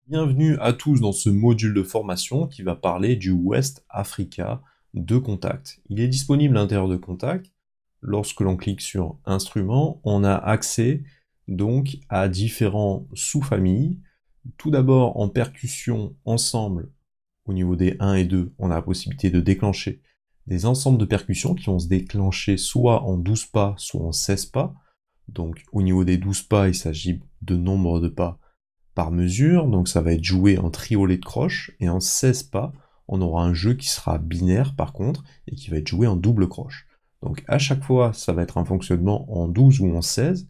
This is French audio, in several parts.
Bienvenue à tous dans ce module de formation qui va parler du West Africa de Contact. Il est disponible à l'intérieur de Contact. Lorsque l'on clique sur Instruments, on a accès donc à différents sous-familles. Tout d'abord en percussion ensemble, au niveau des 1 et 2, on a la possibilité de déclencher des ensembles de percussions qui vont se déclencher soit en 12 pas, soit en 16 pas. Donc au niveau des 12 pas, il s'agit de nombre de pas par mesure, donc ça va être joué en triolet de croche, et en 16 pas, on aura un jeu qui sera binaire par contre, et qui va être joué en double croche. Donc à chaque fois, ça va être un fonctionnement en 12 ou en 16.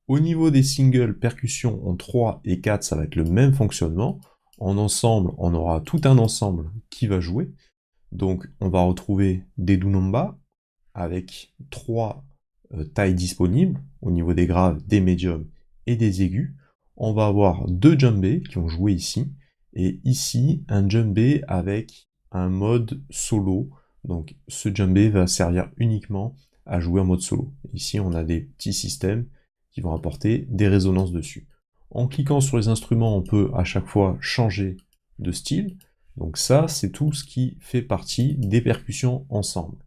Au niveau des singles percussions en 3 et 4, ça va être le même fonctionnement. En ensemble, on aura tout un ensemble qui va jouer. Donc on va retrouver des Dunumba avec 3 tailles disponibles au niveau des graves, des médiums et des aigus. On va avoir deux djembés qui ont joué ici, et ici un djembé avec un mode solo. Donc ce djembé va servir uniquement à jouer en mode solo. Ici on a des petits systèmes qui vont apporter des résonances dessus. En cliquant sur les instruments, on peut à chaque fois changer de style. Donc ça, c'est tout ce qui fait partie des percussions ensemble.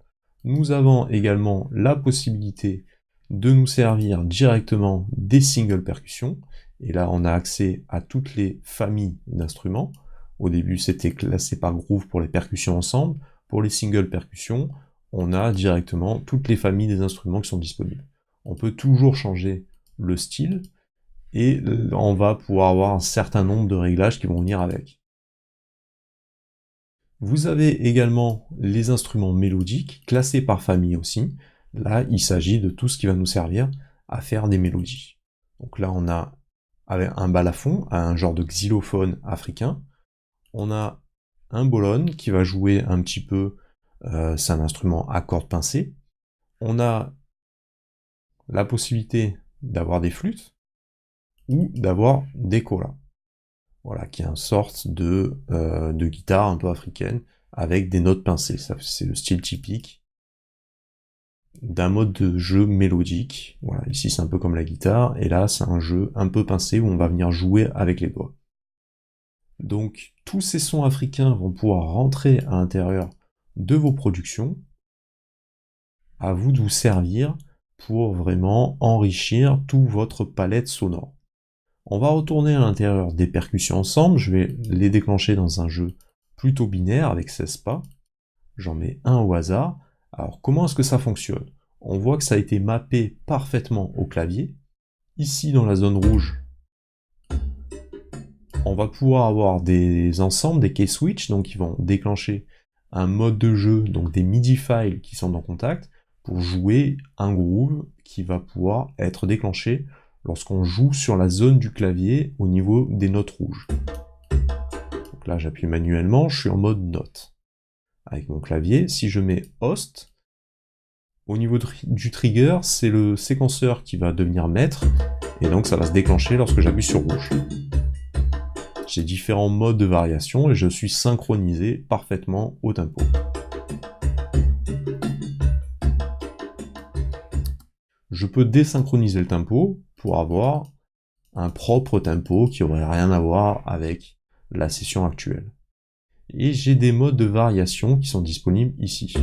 Nous avons également la possibilité de nous servir directement des singles percussions. Et là, on a accès à toutes les familles d'instruments. Au début, c'était classé par groove pour les percussions ensemble. Pour les singles percussions, on a directement toutes les familles des instruments qui sont disponibles. On peut toujours changer le style et on va pouvoir avoir un certain nombre de réglages qui vont venir avec. Vous avez également les instruments mélodiques, classés par famille aussi. Là, il s'agit de tout ce qui va nous servir à faire des mélodies. Donc là, on a un balafon, un genre de xylophone africain. On a un bolone qui va jouer un petit peu, c'est un instrument à cordes pincées. On a la possibilité d'avoir des flûtes ou d'avoir des kolas. Voilà, qui est une sorte de guitare un peu africaine avec des notes pincées. C'est le style typique d'un mode de jeu mélodique. Voilà, ici c'est un peu comme la guitare, et là c'est un jeu un peu pincé où on va venir jouer avec les doigts. Donc tous ces sons africains vont pouvoir rentrer à l'intérieur de vos productions. À vous de vous servir pour vraiment enrichir toute votre palette sonore. On va retourner à l'intérieur des percussions ensemble, je vais les déclencher dans un jeu plutôt binaire avec 16 pas. J'en mets un au hasard. Alors comment est-ce que ça fonctionne? On voit que ça a été mappé parfaitement au clavier. Ici dans la zone rouge, on va pouvoir avoir des ensembles, des key switch, donc qui vont déclencher un mode de jeu, donc des MIDI files qui sont en contact, pour jouer un groove qui va pouvoir être déclenché lorsqu'on joue sur la zone du clavier au niveau des notes rouges. Donc là j'appuie manuellement, je suis en mode note. Avec mon clavier, si je mets host, au niveau du trigger, c'est le séquenceur qui va devenir maître, et donc ça va se déclencher lorsque j'appuie sur rouge. J'ai différents modes de variation et je suis synchronisé parfaitement au tempo. Je peux désynchroniser le tempo pour avoir un propre tempo qui n'aurait rien à voir avec la session actuelle. Et j'ai des modes de variation qui sont disponibles ici.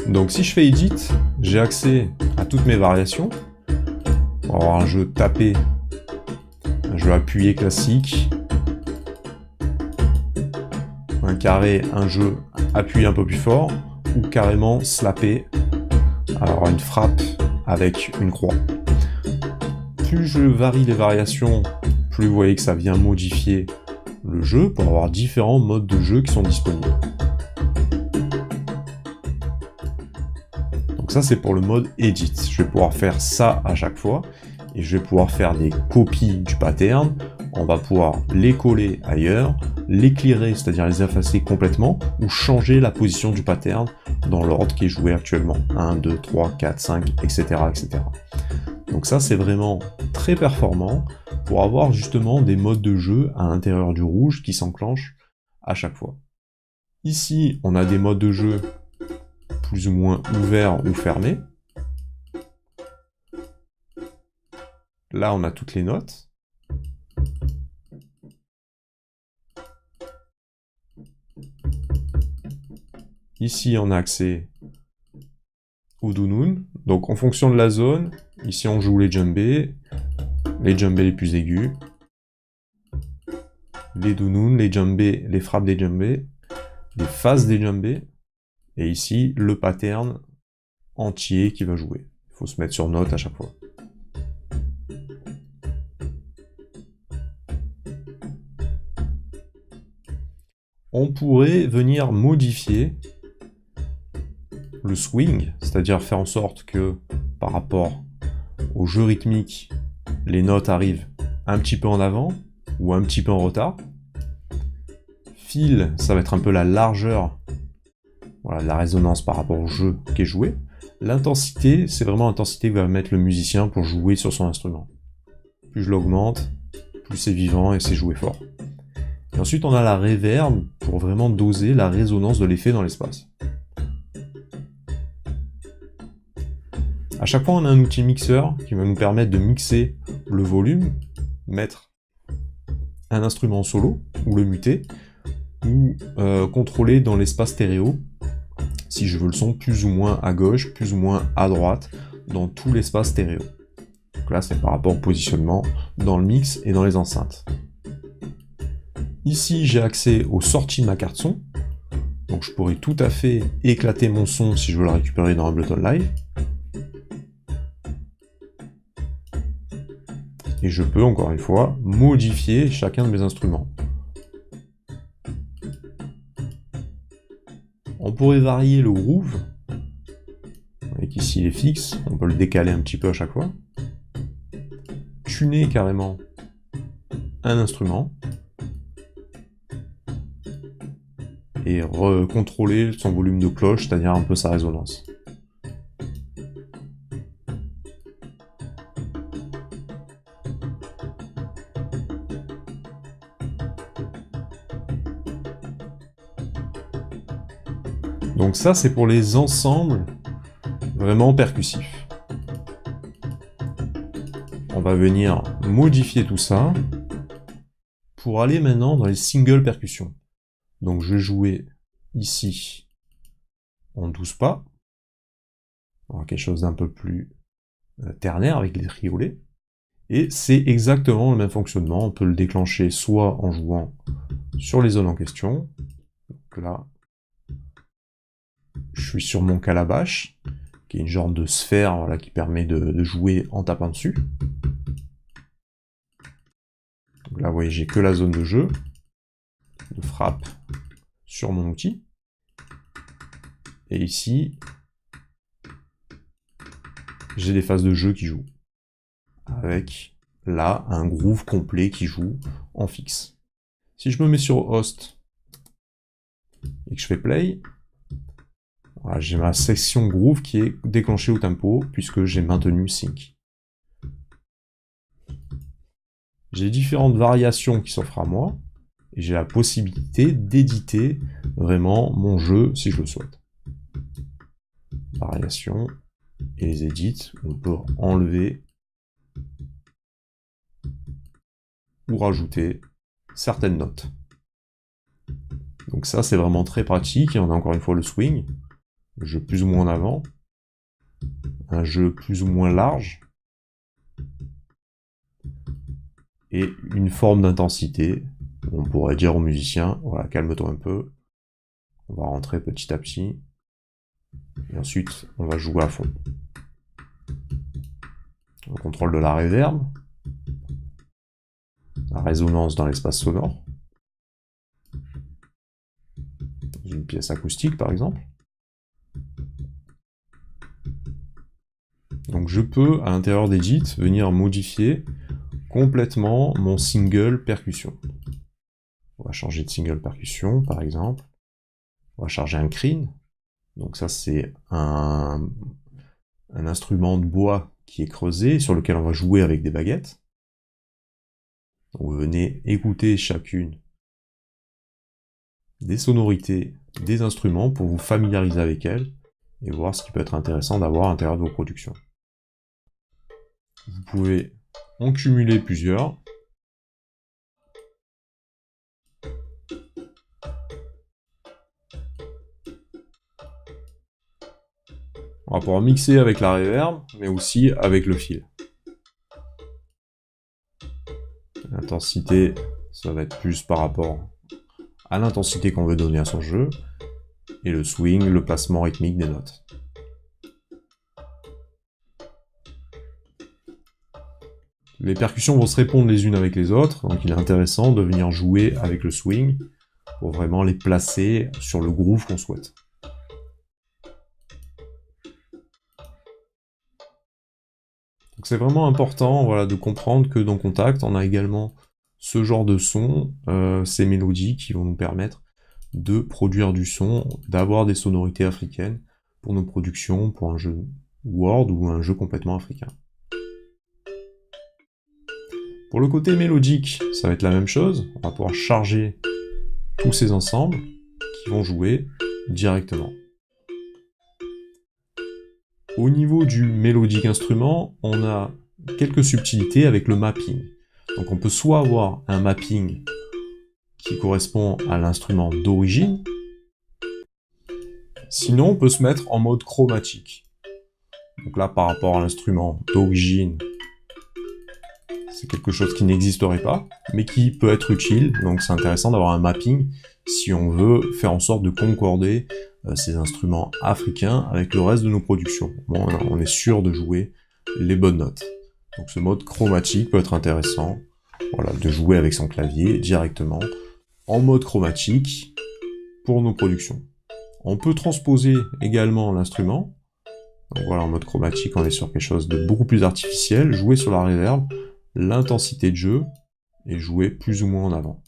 Donc si je fais Edit, j'ai accès à toutes mes variations. On va avoir un jeu tapé, un jeu appuyé classique, un carré, un jeu appuyé un peu plus fort, ou carrément slappé, alors une frappe avec une croix. Plus je varie les variations, plus vous voyez que ça vient modifier le jeu pour avoir différents modes de jeu qui sont disponibles. Donc ça c'est pour le mode Edit. Je vais pouvoir faire ça à chaque fois, et je vais pouvoir faire des copies du pattern. On va pouvoir les coller ailleurs, les clearer, c'est-à-dire les effacer complètement, ou changer la position du pattern dans l'ordre qui est joué actuellement. 1, 2, 3, 4, 5, etc. etc. Donc ça c'est vraiment très performant pour avoir justement des modes de jeu à l'intérieur du rouge qui s'enclenchent à chaque fois. Ici on a des modes de jeu plus ou moins ouverts ou fermés. Là, on a toutes les notes. Ici, on a accès au dounoun. Donc, en fonction de la zone, ici, on joue les djembés les plus aigus, les dounouns, les djembés, les frappes des djembés, les phases des djembés, et ici, le pattern entier qui va jouer. Il faut se mettre sur note à chaque fois. On pourrait venir modifier le swing, c'est-à-dire faire en sorte que par rapport au jeu rythmique, les notes arrivent un petit peu en avant ou un petit peu en retard. Fil, ça va être un peu la largeur, voilà, la résonance par rapport au jeu qui est joué. L'intensité, c'est vraiment l'intensité que va mettre le musicien pour jouer sur son instrument. Plus je l'augmente, plus c'est vivant et c'est joué fort. Et ensuite, on a la reverb pour vraiment doser la résonance de l'effet dans l'espace. À chaque fois, on a un outil mixeur qui va nous permettre de mixer le volume, mettre un instrument en solo, ou le muter, ou contrôler dans l'espace stéréo, si je veux le son plus ou moins à gauche, plus ou moins à droite, dans tout l'espace stéréo. Donc là, c'est par rapport au positionnement dans le mix et dans les enceintes. Ici, j'ai accès aux sorties de ma carte son, donc je pourrais tout à fait éclater mon son si je veux le récupérer dans Ableton Live. Et je peux, encore une fois, modifier chacun de mes instruments. On pourrait varier le groove. Vous voyez qu'ici il est fixe, on peut le décaler un petit peu à chaque fois. Tuner carrément un instrument. Et recontrôler son volume de cloche, c'est-à-dire un peu sa résonance. Donc ça, c'est pour les ensembles vraiment percussifs. On va venir modifier tout ça pour aller maintenant dans les singles percussions. Donc je vais jouer ici en 12 pas. On va quelque chose d'un peu plus ternaire avec les triolets. Et c'est exactement le même fonctionnement. On peut le déclencher soit en jouant sur les zones en question. Donc là, je suis sur mon calabash, qui est une genre de sphère, voilà, qui permet de jouer en tapant dessus. Donc là, vous voyez, j'ai que la zone de jeu, de frappe sur mon outil. Et ici, j'ai des phases de jeu qui jouent. Avec, là, un groove complet qui joue en fixe. Si je me mets sur Host et que je fais Play, voilà, j'ai ma section groove qui est déclenchée au tempo, puisque j'ai maintenu Sync. J'ai différentes variations qui s'offrent à moi, et j'ai la possibilité d'éditer vraiment mon jeu si je le souhaite. Variations, et les edits, on peut enlever ou rajouter certaines notes. Donc ça, c'est vraiment très pratique, et on a encore une fois le swing, le jeu plus ou moins en avant, un jeu plus ou moins large, et une forme d'intensité. On pourrait dire au musicien, voilà, calme-toi un peu, on va rentrer petit à petit, et ensuite on va jouer à fond. On contrôle de la reverb, la résonance dans l'espace sonore, dans une pièce acoustique par exemple. Donc je peux, à l'intérieur d'Edit, venir modifier complètement mon single percussion. On va changer de single percussion, par exemple. On va charger un crine. Donc ça, c'est un instrument de bois qui est creusé, sur lequel on va jouer avec des baguettes. Donc vous venez écouter chacune des sonorités des instruments pour vous familiariser avec elles et voir ce qui peut être intéressant d'avoir à l'intérieur de vos productions. Vous pouvez en cumuler plusieurs. On va pouvoir mixer avec la reverb, mais aussi avec le fil. L'intensité, ça va être plus par rapport à l'intensité qu'on veut donner à son jeu, et le swing, le placement rythmique des notes. Les percussions vont se répondre les unes avec les autres, donc il est intéressant de venir jouer avec le swing pour vraiment les placer sur le groove qu'on souhaite. Donc c'est vraiment important, voilà, de comprendre que dans Kontakt, on a également ce genre de son, ces mélodies qui vont nous permettre de produire du son, d'avoir des sonorités africaines pour nos productions, pour un jeu Word ou un jeu complètement africain. Pour le côté mélodique, ça va être la même chose, on va pouvoir charger tous ces ensembles qui vont jouer directement. Au niveau du mélodique instrument, on a quelques subtilités avec le mapping. Donc on peut soit avoir un mapping qui correspond à l'instrument d'origine, sinon on peut se mettre en mode chromatique. Donc là, par rapport à l'instrument d'origine, c'est quelque chose qui n'existerait pas, mais qui peut être utile, donc c'est intéressant d'avoir un mapping si on veut faire en sorte de concorder ces instruments africains avec le reste de nos productions. Bon, on est sûr de jouer les bonnes notes. Donc ce mode chromatique peut être intéressant, voilà, de jouer avec son clavier directement en mode chromatique pour nos productions. On peut transposer également l'instrument. Donc voilà, en mode chromatique, on est sur quelque chose de beaucoup plus artificiel, jouer sur la reverb, l'intensité de jeu, et jouer plus ou moins en avant.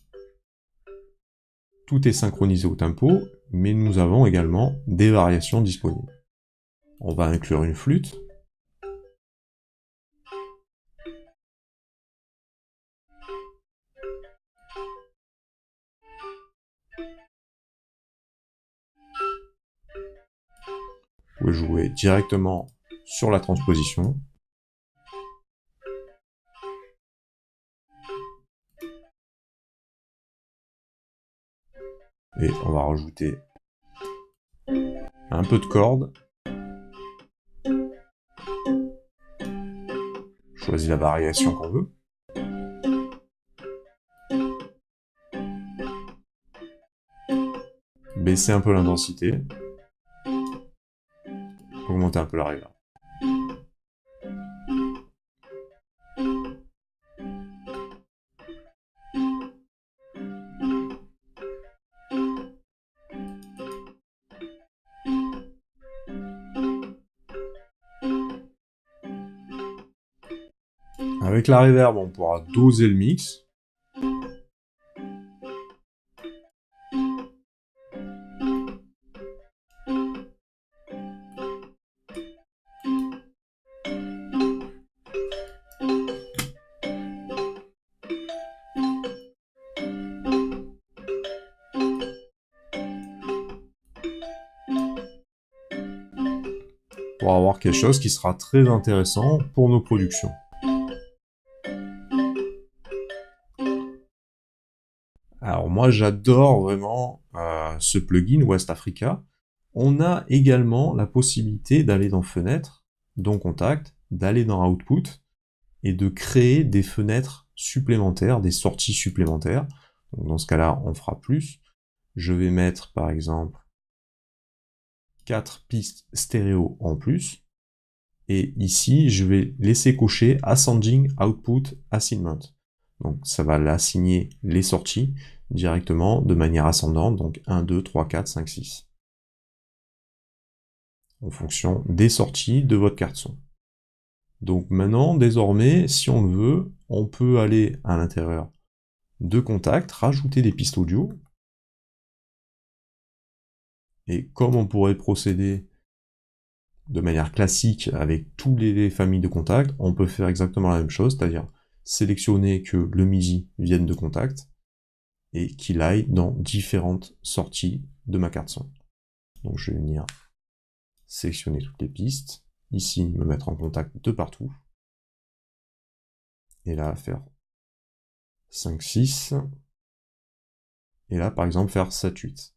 Tout est synchronisé au tempo, mais nous avons également des variations disponibles. On va inclure une flûte. Vous pouvez jouer directement sur la transposition. Et on va rajouter un peu de cordes. Choisis la variation qu'on veut. Baisser un peu l'intensité. Augmenter un peu la reverb. Avec la reverb, on pourra doser le mix. Pour avoir quelque chose qui sera très intéressant pour nos productions. Alors moi j'adore vraiment ce plugin West Africa. On a également la possibilité d'aller dans Fenêtre, dans Contact, d'aller dans Output, et de créer des fenêtres supplémentaires, des sorties supplémentaires. Donc dans ce cas-là, on fera plus. Je vais mettre par exemple 4 pistes stéréo en plus. Et ici, je vais laisser cocher Ascending Output Assignment. Donc ça va l'assigner les sorties directement de manière ascendante, donc 1, 2, 3, 4, 5, 6. En fonction des sorties de votre carte son. Donc maintenant, désormais, si on le veut, on peut aller à l'intérieur de Contact, rajouter des pistes audio. Et comme on pourrait procéder de manière classique avec toutes les familles de Contact, on peut faire exactement la même chose, c'est-à-dire sélectionner que le MIDI vienne de Contact et qu'il aille dans différentes sorties de ma carte son. Donc je vais venir sélectionner toutes les pistes, ici me mettre en contact de partout, Et là, faire 5, 6. Et là, par exemple, faire 7, 8.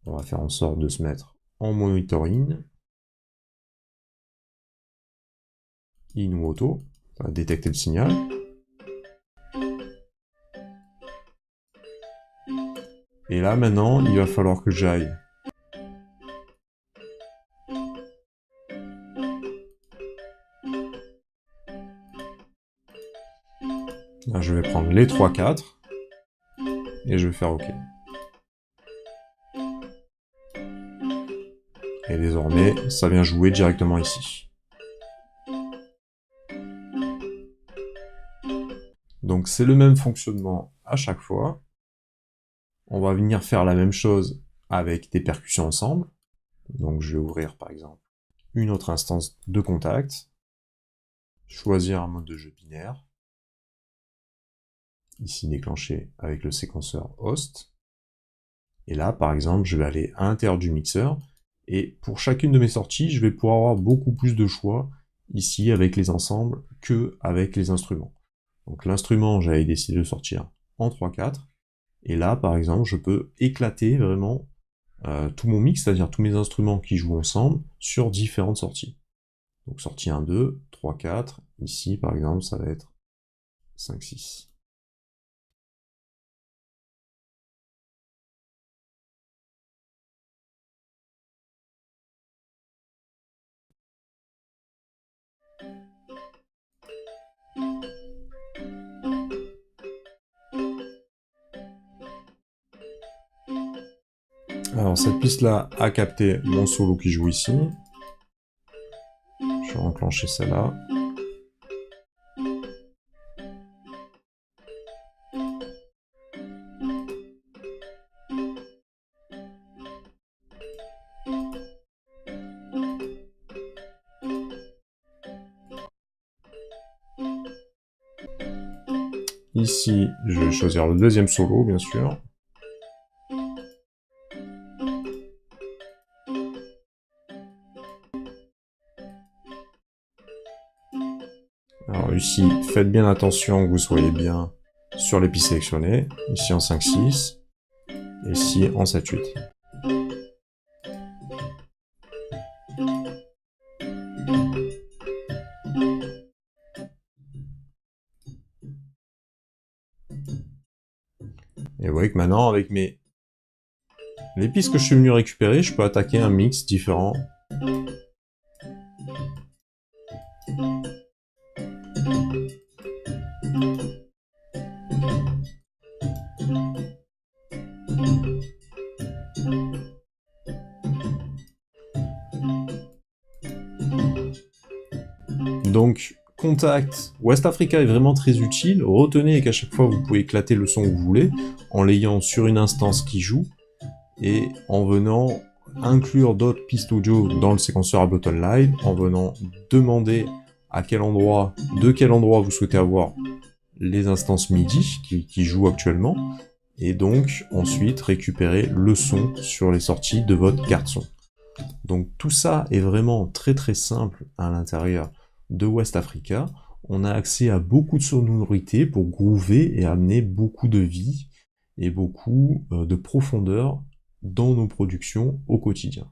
On va faire en sorte de se mettre en monitoring. In ou auto. Ça va détecter le signal. Et là, maintenant, il va falloir que j'aille là, je vais prendre les 3, 4 et je vais faire OK. Et désormais, ça vient jouer directement ici. Donc c'est le même fonctionnement à chaque fois. On va venir faire la même chose avec des percussions ensemble. Donc je vais ouvrir par exemple une autre instance de contact, choisir un mode de jeu binaire, ici déclenché avec le séquenceur host. Et là par exemple je vais aller à l'intérieur du mixeur, et pour chacune de mes sorties je vais pouvoir avoir beaucoup plus de choix ici avec les ensembles que avec les instruments. Donc l'instrument, j'avais décidé de sortir en 3-4, et là, par exemple, je peux éclater vraiment tout mon mix, c'est-à-dire tous mes instruments qui jouent ensemble, sur différentes sorties. Donc sortie 1, 2, 3, 4, ici, par exemple, ça va être 5, 6. Alors cette piste-là a capté mon solo qui joue ici. Je vais enclencher celle-là. Ici, je vais choisir le deuxième solo, bien sûr. Alors ici, faites bien attention que vous soyez bien sur les pistes sélectionnées. Ici en 5-6, et ici en 7-8. Et vous voyez que maintenant, avec les pistes que je suis venu récupérer, je peux attaquer un mix différent. Donc, Contact West Africa est vraiment très utile. Retenez qu'à chaque fois, vous pouvez éclater le son que vous voulez, en l'ayant sur une instance qui joue, et en venant inclure d'autres pistes audio dans le séquenceur Ableton Live, en venant demander à quel endroit, de quel endroit vous souhaitez avoir les instances MIDI qui jouent actuellement, et donc ensuite récupérer le son sur les sorties de votre carte son. Donc tout ça est vraiment très très simple à l'intérieur de West Africa. On a accès à beaucoup de sonorités pour groover et amener beaucoup de vie et beaucoup de profondeur dans nos productions au quotidien.